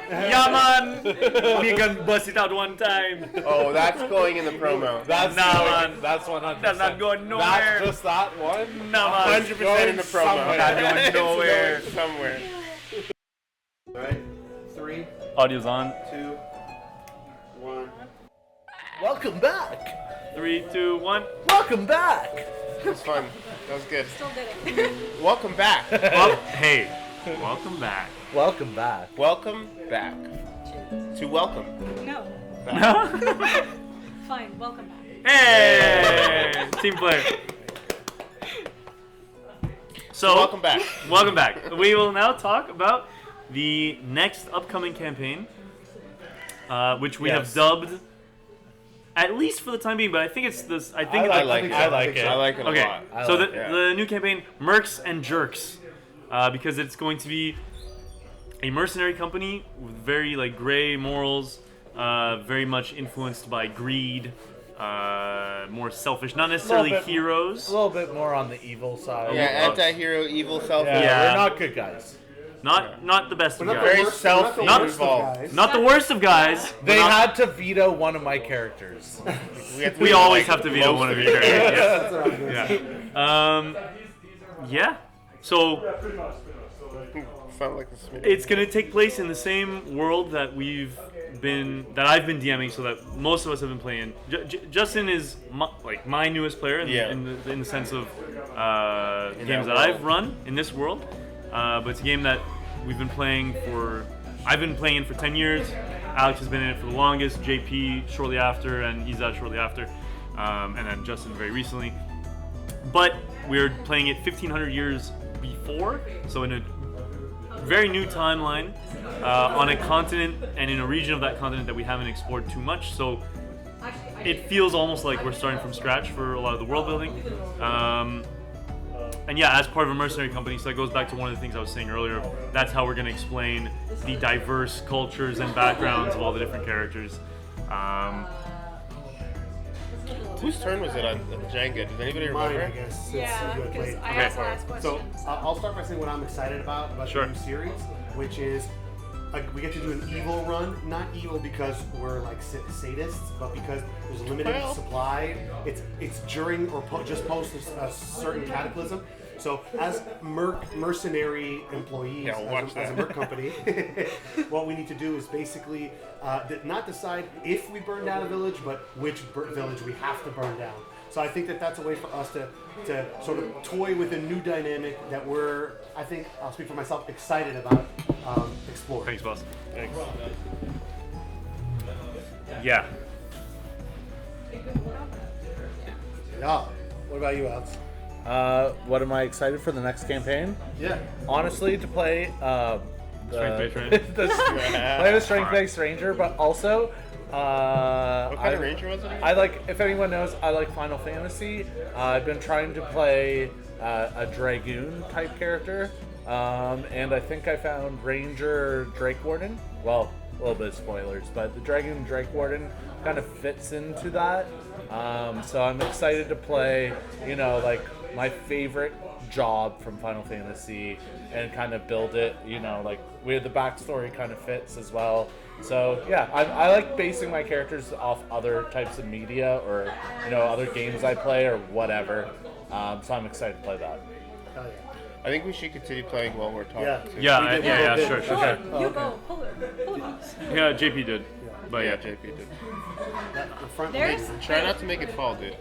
Yeah, man. We can bust it out one time. Oh, that's going in the promo. That's man. That's 100%. That's not going nowhere. That's just that one. No, man. 100% in the promo. Not going nowhere. It's going somewhere. All right, 3, Audio's on. 2, 1. Welcome back. 3, 2, 1. Welcome back. That was fun. That was good. Still did it. Welcome back. Hey, welcome back. Welcome back. Welcome back. To welcome. No. Back. Fine, welcome back. Hey, team player. So Welcome back. Welcome back. We will now talk about the next upcoming campaign, which we have dubbed, at least for the time being. But I think it's this. I like it. I like it. I like it a Okay, lot. so the new campaign, Mercs and Jerks, because it's going to be a mercenary company with very gray morals, very much influenced by greed, more selfish, not necessarily heroes. A little bit more on the evil side. Yeah, anti-hero, evil, selfish. Yeah, we're not good guys. Not the best of guys. Very self-involved. Not the worst of guys. They had to veto one of my characters. We always have to veto one of your characters. That's what I was gonna say. Yeah. So Sound like the Smith. it's gonna take place in the same world that I've been DMing, so that most of us have been playing. Justin is my newest player in the sense of games that I've run in this world. But it's a game that we've been playing for. I've been playing it for 10 years. Alex has been in it for the longest. JP shortly after, and Isa shortly after, and then Justin very recently. But we're playing it 1,500 years before, so in a very new timeline, on a continent and in a region of that continent that we haven't explored too much. So it feels almost like we're starting from scratch for a lot of the world building. And yeah, as part of a mercenary company, so that goes back to one of the things I was saying earlier. That's how we're going to explain the diverse cultures and backgrounds of all the different characters. Whose turn was it on Jenga? Does anybody remember? Mine, I guess. Yeah, since you because played. I also asked questions. So I'll start by saying what I'm excited about Sure. the new series, which is we get to do an evil run. Not evil because we're sadists, but because there's a limited supply. It's during or just post a certain cataclysm. So as mercenary employees, as a merc company, what we need to do is basically not decide if we burn down a village, but which village we have to burn down. So I think that's a way for us to sort of toy with a new dynamic that I think, I'll speak for myself, excited about exploring. Thanks, boss. Thanks. Yeah. Yeah. What about you, Alex? What am I excited for the next campaign? Yeah. Honestly, to play Strength-based ranger. play the strength-based ranger, but also What kind of ranger was it? if anyone knows, I like Final Fantasy. I've been trying to play a dragoon type character, and I think I found Ranger Drake Warden. Well, a little bit of spoilers, but the Dragoon Drake Warden kind of fits into that. So I'm excited to play, my favorite job from Final Fantasy and kind of build it, where the backstory kind of fits as well. So yeah, I like basing my characters off other types of media or, other games I play or whatever. So I'm excited to play that. Hell yeah. I think we should continue playing while we're talking. Yeah. too. Yeah, sure. Sure. Okay. You go. Pull it up. Yeah, JP did. But Yeah, JP did. The front There's. Try not to make it fall, dude.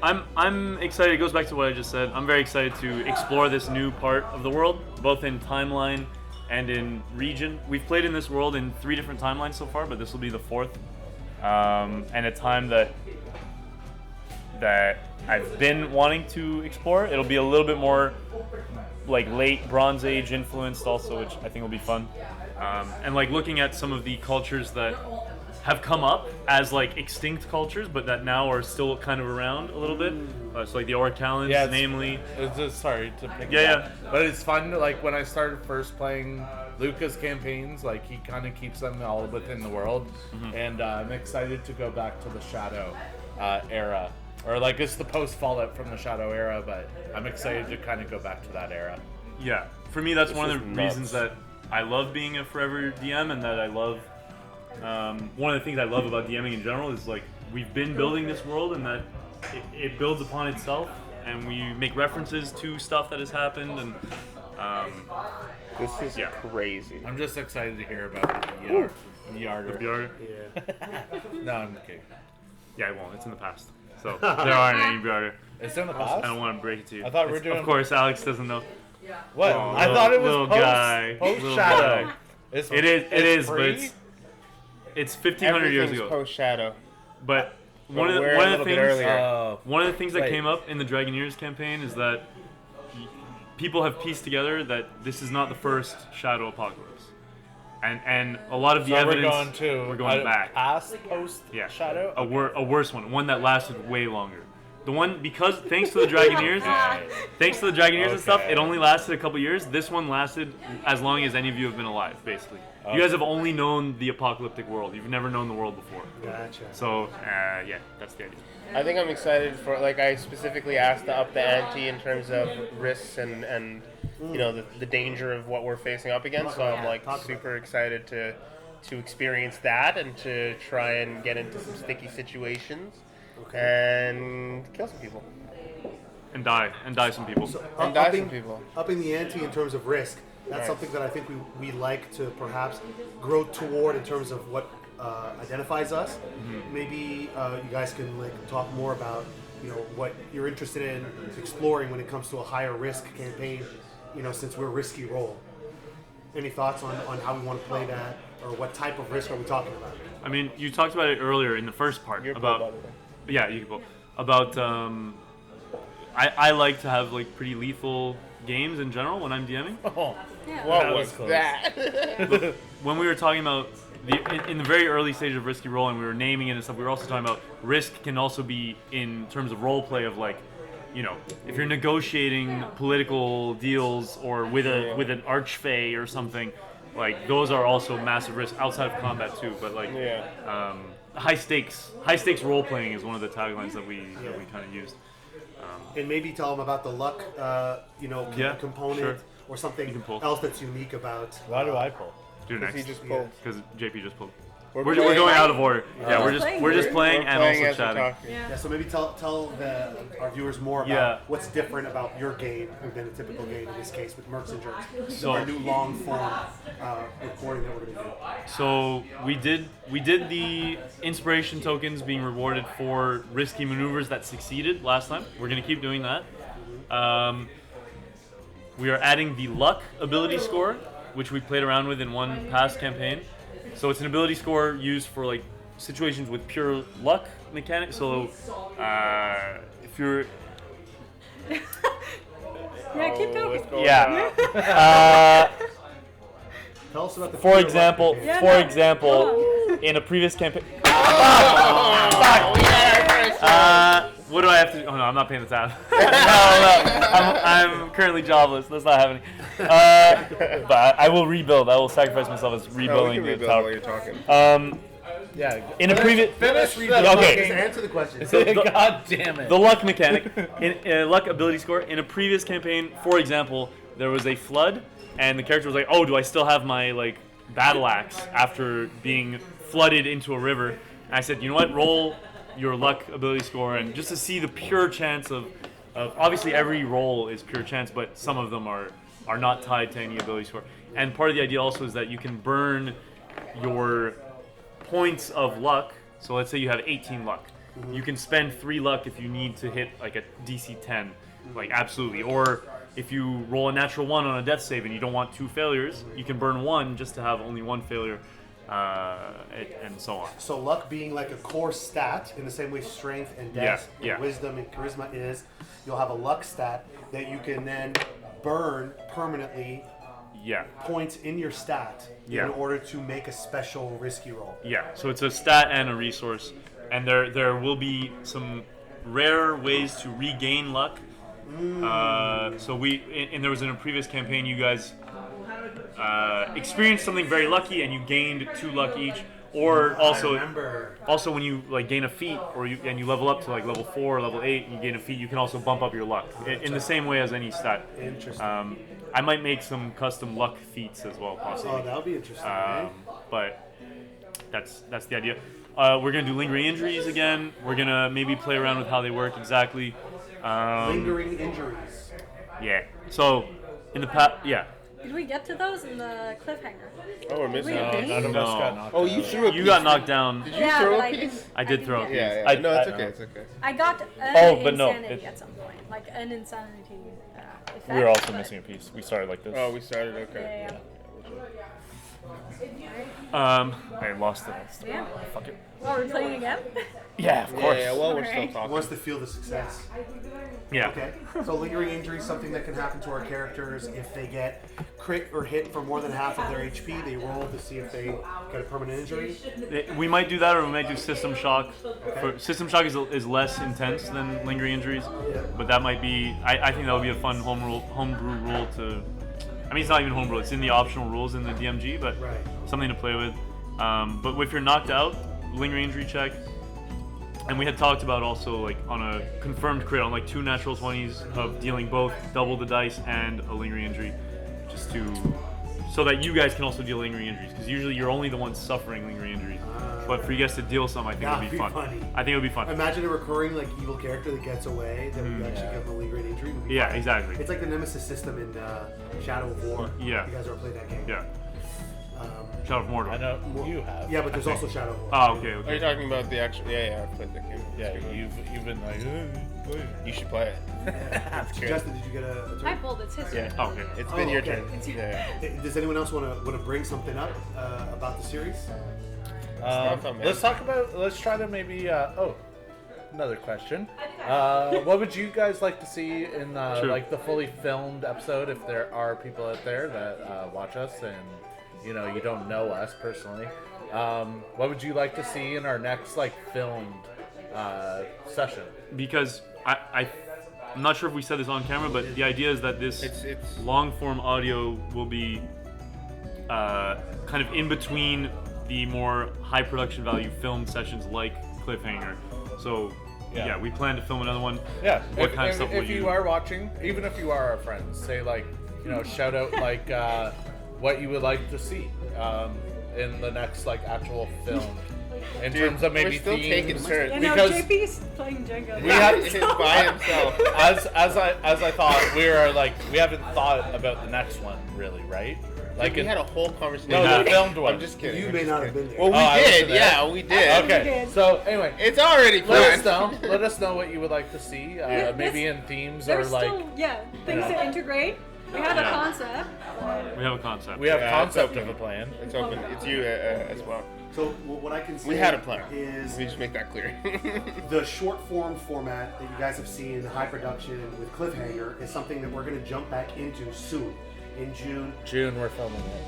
I'm excited. It goes back to what I just said. I'm very excited to explore this new part of the world, both in timeline and in region. We've played in this world in 3 different timelines so far, but this will be the 4th, and a time that I've been wanting to explore. It'll be a little bit more late Bronze Age influenced also, which I think will be fun. And looking at some of the cultures that have come up as extinct cultures, but that now are still kind of around a little bit. So the Orcalans, namely. It's just, sorry to pick Yeah, it up. But it's fun. When I started first playing Luca's campaigns, he kind of keeps them all within the world, and I'm excited to go back to the Shadow era, or it's the post Fallout from the Shadow era. But I'm excited to kind of go back to that era. Yeah, for me, that's one of the is nuts. reasons that I love being a forever DM, and that I love one of the things I love about DMing in general is like we've been building this world, and that it builds upon itself, and we make references to stuff that has happened, and This is crazy. I'm just excited to hear about the Yarder. BR. No, I'm kidding. Yeah, it won't. It's in the past. So there aren't any BR. It's in the I past? don't want to break it to you. I thought we were doing... Of course, Alex doesn't know. What? Oh, I thought it was little post, guy. post Little Shadow. guy. It's, It is, but free? it's 1,500 years Everything's ago. post Shadow. But But one of we're a the little bit things, earlier. one of the things that Wait. came up in the Dragoneers campaign is that people have pieced together that this is not the first Shadow Apocalypse, and a lot of the So evidence we're going back. past post Yeah, Shadow? a worse one that lasted way longer. The one because thanks to the Dragoneers, and stuff, Okay. it only lasted a couple years. This one lasted as long as any of you have been alive, basically. You guys have only known the apocalyptic world. You've never known the world before. Gotcha. So yeah, that's the idea. I think I'm excited for, like, I specifically asked to up the ante in terms of risks and you know, the danger of what we're facing up against. So I'm like super excited to experience that and to try and get into some sticky situations and kill some people. And die some people. And die some people. Upping the ante in terms of risk. That's Right. something that I think we like to perhaps grow toward in terms of what identifies us. Maybe you guys can like talk more about what you're interested in exploring when it comes to a higher risk campaign. Since we're risky roll. Any thoughts on how we want to play that, or what type of risk are we talking about? I mean, you talked about it earlier in the first part You're about cool, by the way. yeah, you can pull about I like to have like pretty lethal games in general when I'm DMing. Oh, Yeah. What That was was close. that? When we were talking about in the very early stage of risky role and we were naming it and stuff, we were also talking about risk can also be in terms of role play of like, if you're negotiating political deals or with an archfey or something, like those are also massive risks outside of combat too. But like high stakes role playing is one of the taglines that we kind of used. And maybe tell them about the luck, component sure. or something You can pull. else that's unique about. why do I pull? Do Because next he just pulled. because JP just pulled. We're We're playing- going out of order. Yeah, we're just playing We're and playing also as we're chatting. talking. Yeah, so maybe tell our viewers more about Yeah. what's different about your game than a typical game in this case with Mercs and Jerks. So- our new long form recording that we're going to do. So we did the inspiration tokens being rewarded for risky maneuvers that succeeded last time. We're gonna keep doing that. We are adding the luck ability score, which we played around with in one past campaign. So it's an ability score used for like situations with pure luck mechanics. So if you're Yeah, keep Oh, talking. what's going yeah. Tell us about the For pure luck example, mechanic. Yeah, for no, example, in a previous campaign. What do I have to do? Oh no, I'm not paying the tab. no, I'm currently jobless. That's not happening. But I will rebuild. I will sacrifice myself as No, we rebuilding can the rebuild while tower. you're talking. Yeah. In a previous, Finish the Okay. Just fucking- answer the question. God damn it. the luck mechanic, in luck ability score. In a previous campaign, for example, there was a flood, and the character was like, "Oh, do I still have my like battle axe after being flooded into a river?" And I said, "You know what? Roll your luck ability score, and just to see the pure chance of obviously every roll is pure chance, but some of them are not tied to any ability score. And part of the idea also is that you can burn your points of luck. So let's say you have 18 luck. You can spend 3 luck if you need to hit like a DC 10, like absolutely. Or if you roll a natural 1 on a death save and you don't want 2 failures, you can burn 1 just to have only 1 failure, and so on. So luck being like a core stat in the same way strength and dex Yeah. and wisdom and charisma is, you'll have a luck stat that you can then burn permanently Yeah. points in your stat Yeah. in order to make a special risky roll. Yeah, so it's a stat and a resource, and there will be some rare ways to regain luck. So there was in a previous campaign, you guys experienced something very lucky, and you gained 2 luck each. Or I also, remember. when you like gain a feat, or you level up to like level 4 or level 8, and you gain a feat, you can also bump up your luck in the same way as any stat. Interesting. I might make some custom luck feats as well, possibly. Oh, that would be interesting. Eh? But that's the idea. We're gonna do lingering injuries again. We're gonna maybe play around with how they work exactly. Lingering injuries. Yeah. So in the past, yeah. Did we get to those in the cliffhanger? Oh, we're missing a piece. None of us got knocked Oh, out. you threw a piece. You got knocked down. Did you throw a piece? I did throw a piece. Yeah. No, it's okay. It's okay. I got but no, insanity at some point, like an insanity effect. We were also but- missing a piece. We started like this. Oh, we started. Okay. Yeah. I lost it. Yeah. Fuck it. Well, we're playing again. Yeah, of course. Yeah. Well, we're still Alright. talking. Wants to feel the success. Yeah. Okay. So lingering injury is something that can happen to our characters if they get crit or hit for more than half of their HP. They roll to see if they get a permanent injury. We might do that, or we might do system shock. System shock is less intense than lingering injuries, but that might be. I think that would be a fun homebrew rule to. I mean, it's not even homebrew. It's in the optional rules in the DMG, but Right. something to play with. But if you're knocked out, lingering injury check. And we had talked about also like on a confirmed crit on like 2 natural 20s of dealing both double the dice and a lingering injury, just to so that you guys can also deal lingering injuries, because usually you're only the ones suffering lingering injuries. But for you guys to deal some, I think it would be fun. Funny. I think it would be fun. Imagine a recurring like evil character that gets away that would actually Yeah. give them a lingering injury. Would be Yeah, fun. exactly. It's like the Nemesis system in Shadow of War. Yeah. You guys ever played that game? Yeah. Shadow of Mordor. I know you have. Yeah, but there's also Shadow of War. Oh, okay, Are you okay. talking about the actual? Yeah. I've played that game. Yeah, you've been like, play it. You should play it. It's good. Justin, did you get a turn? I pulled its history. Yeah. Oh, okay. It's been Oh, your okay. turn. Yeah. Does anyone else want to bring something up about the series? Let's talk about. Let's try to maybe. Another question. What would you guys like to see in Sure. like the fully filmed episode? If there are people out there that watch us and you don't know us personally, what would you like to see in our next like filmed session? Because I'm not sure if we said this on camera, but the idea is that this It's long form audio will be kind of in between the more high production value film sessions like Cliffhanger. So yeah, we plan to film another one. Yeah. What kind of stuff will if you you- are watching, even if you are our friends, say like shout out like what you would like to see in the next like actual film. In Dude, terms of maybe we're still themes. taking turns. You know, Because- JP's playing Jenga. We have- He's by himself. as I thought, we haven't thought about the next one really, right? Like we in- had a whole conversation. No, the filmed one. I'm just kidding. You I'm may just not have kidding. been there. Well, we Oh, I did. wasn't there. Yeah, we did. Okay, did. so anyway, It's already let planned. us know what you would like to see, maybe in themes or There's like still, things to integrate. We have a Yeah. concept. We have a concept. we have Yeah, concept it's of a plan. It's open. It's you as well. So what I can say We had a plan. is Let me just make that clear. the short form format that you guys have seen, high production with Cliffhanger, is something that we're going to jump back into soon. In June, We're filming it.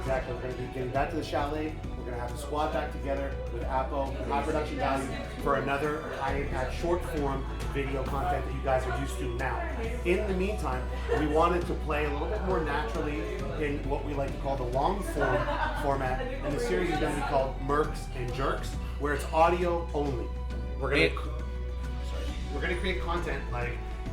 exactly, we're going to be getting back to the chalet. We're going to have the squad back together with Appo, with high production value, for another high impact short form video content that you guys are used to now. In the meantime, we wanted to play a little bit more naturally in what we like to call the long form format, and the series is going to be called Mercs and Jerks, where it's audio only. We're going to create content like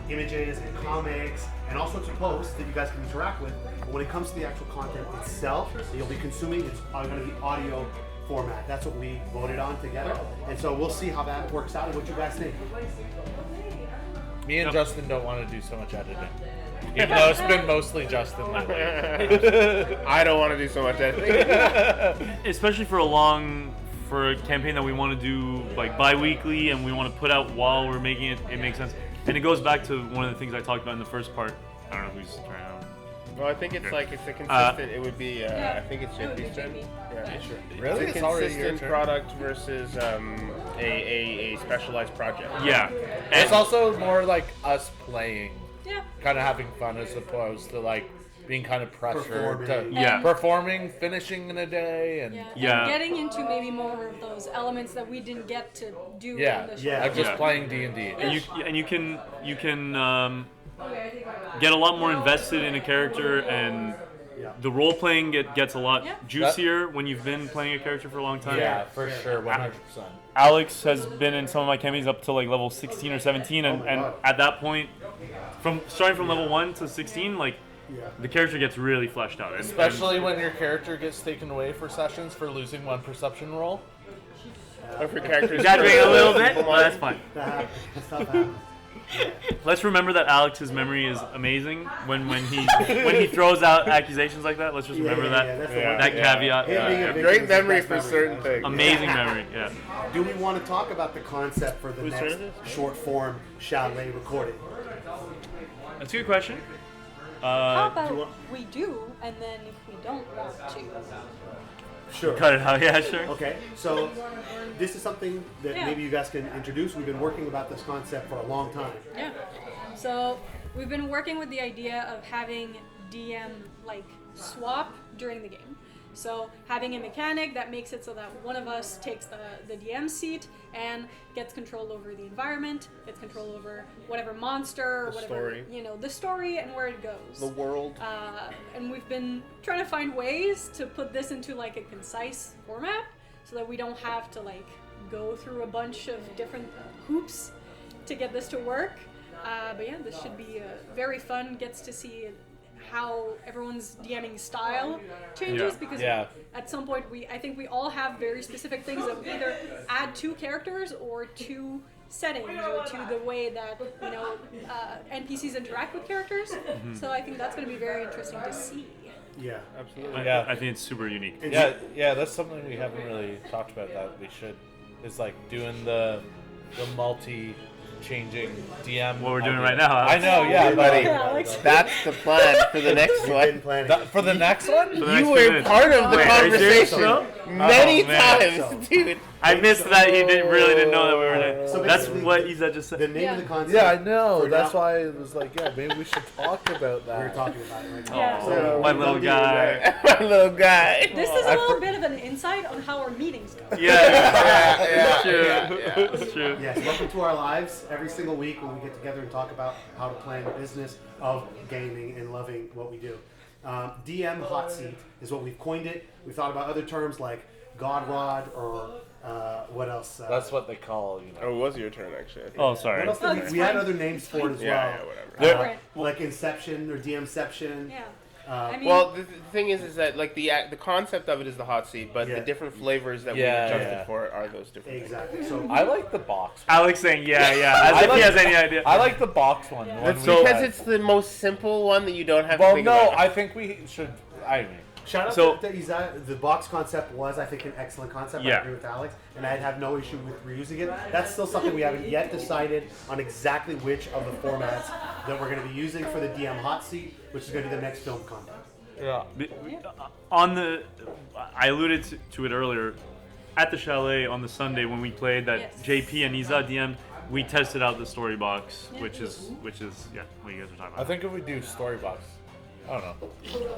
images and comics and all sorts of posts that you guys can interact with. But when it comes to the actual content itself that you'll be consuming, it's going to be audio format. That's what we voted on together. And so we'll see how that works out and what you guys think. Me and Justin don't want to do so much editing, even though it's been mostly Justin lately. I don't want to do so much editing. Especially for a campaign that we want to do like bi-weekly and we want to put out while we're making it, it makes sense. And it goes back to one of the things I talked about in the first part. I don't know who's trying to. Well, I think it's like it's a consistent. It would be. I think it's It would be JP's turn. JP. Yeah, sure. Really? It's It's a already your consistent turn? product versus a specialized project. Yeah. It's And also more like us playing, Yeah. kind of having fun as opposed to like being kind of pressured to Performing. Yeah. performing, finishing in a day, and Yeah. And getting into maybe more of those elements that we didn't get to do yeah, in the Yeah. show. I'm just Yeah. playing D&D. and you can get a lot more invested in a character and the role playing gets a lot Yeah. juicier when you've been playing a character for a long time. Yeah, for sure, 100%. Alex has been in some of my campaigns up to like level 16 or 17, and at that point, starting from level 1 to 16, like the character gets really fleshed out. Especially when your character gets taken away for sessions for losing one perception roll. Or for characters Exaggerating a little bit, but that's fine. Stuff happens. Let's remember that Alex's memory is amazing when he throws out accusations like that. Let's just remember that's the one that thing. caveat. Him being a victim Great is memory his for best certain things. Amazing memory. Yeah. Do we want to talk about the concept for the Whose turn next is it? short form chalet recording? That's a good question. How Do you about want- we do, and then if we don't want to, Sure. cut it out? Yeah, sure. Okay, so this is something that Yeah. maybe you guys can introduce. We've been working about this concept for a long time. yeah. So we've been working with the idea of having DM like swap during the game. So having a mechanic that makes it so that one of us takes the DM seat and gets control over the environment, gets control over whatever monster or The whatever, story. the story and where it goes. The world. And we've been trying to find ways to put this into like a concise format so that we don't have to like go through a bunch of different hoops to get this to work. But yeah, this should be very fun. Gets to see how everyone's DMing style changes because at some point I think we all have very specific things that we either add to characters or to settings or to the way that NPCs interact with characters. So I think that's going to be very interesting to see. Yeah. Absolutely. I think it's super unique. Yeah, that's something we haven't really talked about that we should. Is like doing the multi-changing DM. What we're doing right now. I know, yeah, Buddy, Yeah, Alex. that's the plan for the next We've one. been planning. For the next one? For the next You few were minutes. part of the Wait, are you serious, conversation bro? many Oh, man. times, dude. I missed that he really didn't know that we were gonna. So That's basically, what Isa just The said. name of the concept. Yeah, I know. for That's now- why it was like, yeah, maybe we should talk about that. we're talking about it right now. Yeah. Oh, my little guy. My little guy. This is a little bit of an insight on how our meetings go. Yeah, it's true. It's true. Yes, welcome to our lives. Every single week when we get together and talk about how to plan the business of gaming and loving what we do. DM hot seat is what we've coined it. We've thought about other terms like God Rod or what else? That's what they call, Oh, it was your turn, actually. I think. Oh, sorry. What else did that's we had fine. other names for it as Yeah, well. whatever. Like Inception or DMception. Yeah. I mean, Well, the thing is that like the concept of it is the hot seat, but Yeah. the different flavors that we Yeah, adjusted yeah. for are those different. Exactly. So I like the box. Alex saying, yeah, as I if he like- has any idea. I like the box one. Yeah. one That's we because had. it's the most simple one that you don't have to Well, think no, about. I think we should. I mean, shout out So- to Isa. The box concept was, I think, an excellent concept. I Yeah. agree with Alex, and I'd have no issue with reusing it. That's still something we haven't yet decided on exactly which of the formats that we're going to be using for the DM hot seat, which is going to be the next film content. yeah. I alluded to it earlier. At the chalet on the Sunday when we played that Yes. JP and Isa DM'd, we tested out the story box, Yeah. which is what you guys are talking I about. think if we do story box, I don't know.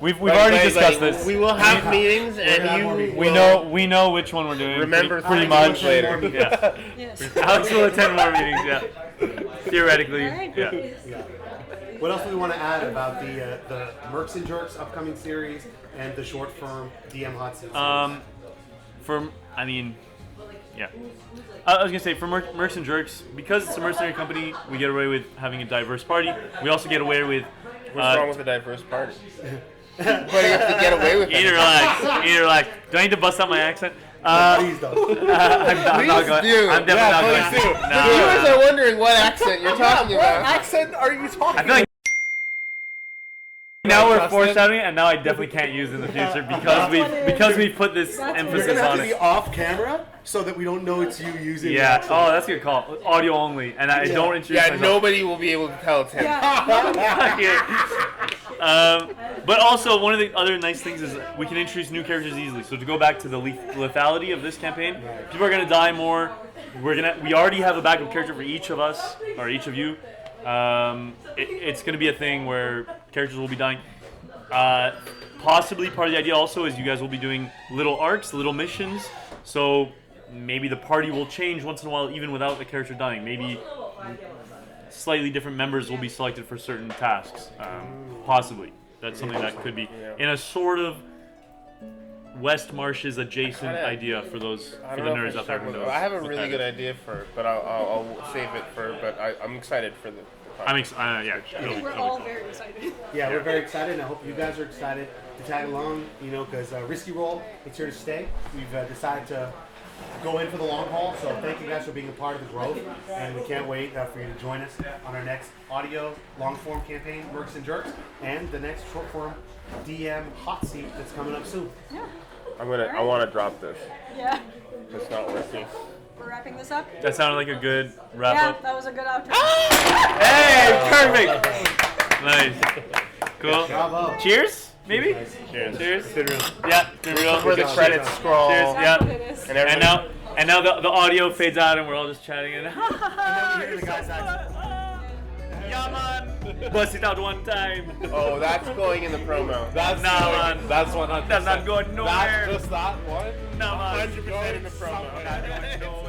We've already discussed Like, this. We will have meetings, gonna have and more you meetings. we know which one we're doing. Remember pretty things much later. Yeah. yes. Alex will attend more meetings. Yeah. Theoretically. All right. Yeah. Yeah. What else do we want to add about the Mercs and Jerks upcoming series and the short form DM hot seat series? I was gonna say for Mercs and Jerks, because it's a mercenary company, we get away with having a diverse party. We also get away with what's wrong with a diverse party? But you have to get away with it. Either like. Do I need to bust out my accent? Please don't. I'm not going. do. I'm definitely not please going. do. No, The viewers are wondering what accent you're talking What about. accent are you talking I feel like now we're Justin? foreshadowing, and now I definitely can't use it in the future because we put this That's You're emphasis going to have on to be it. off camera so that we don't know it's you using the Yeah. accent. Oh, that's a good call. Audio only, and I don't introduce Yeah, myself. nobody will be able to tell it's him. But also, one of the other nice things is we can introduce new characters easily. So to go back to the lethality of this campaign, people are gonna die more. We already have a backup character for each of us or each of you. It's gonna be a thing where characters will be dying. Possibly part of the idea also is you guys will be doing little arcs, little missions. So maybe the party will change once in a while, even without the character dying. Maybe slightly different members will be selected for certain tasks. Possibly. that's something that could be in a sort of West Marshes adjacent idea for the nerds out there who knows. I have a really good idea for it, but I'll save it for. But I'm excited for the. I think we're all very excited. Yeah, we're very excited, and I hope you guys are excited to tag along. You know, because Risky Roll, it's here to stay. We've decided to go in for the long haul. So thank you guys for being a part of the growth, and we can't wait for you to join us on our next audio long form campaign, Mercs and Jerks, and the next short form DM hot seat that's coming up soon. Yeah. I want to drop this. Yeah. It's not working. We're wrapping this up. That sounded like a good wrap Yeah, up. that was a good outro. Hey, perfect. Nice. Cool. Bravo. Cheers, maybe. Cheers. Cheers. It's been real. Yeah, it's been real. Where the credits scroll. Cheers. That's Yeah. what it is. And And everybody. now the audio fades out and we're all just chatting and And then we hear the guys act. yeah man, bust it out one time. Oh, that's going in the promo. That's Nah, man. That's 100%. That's not going nowhere. That's just that one. No man. 100% in the promo. Not going nowhere.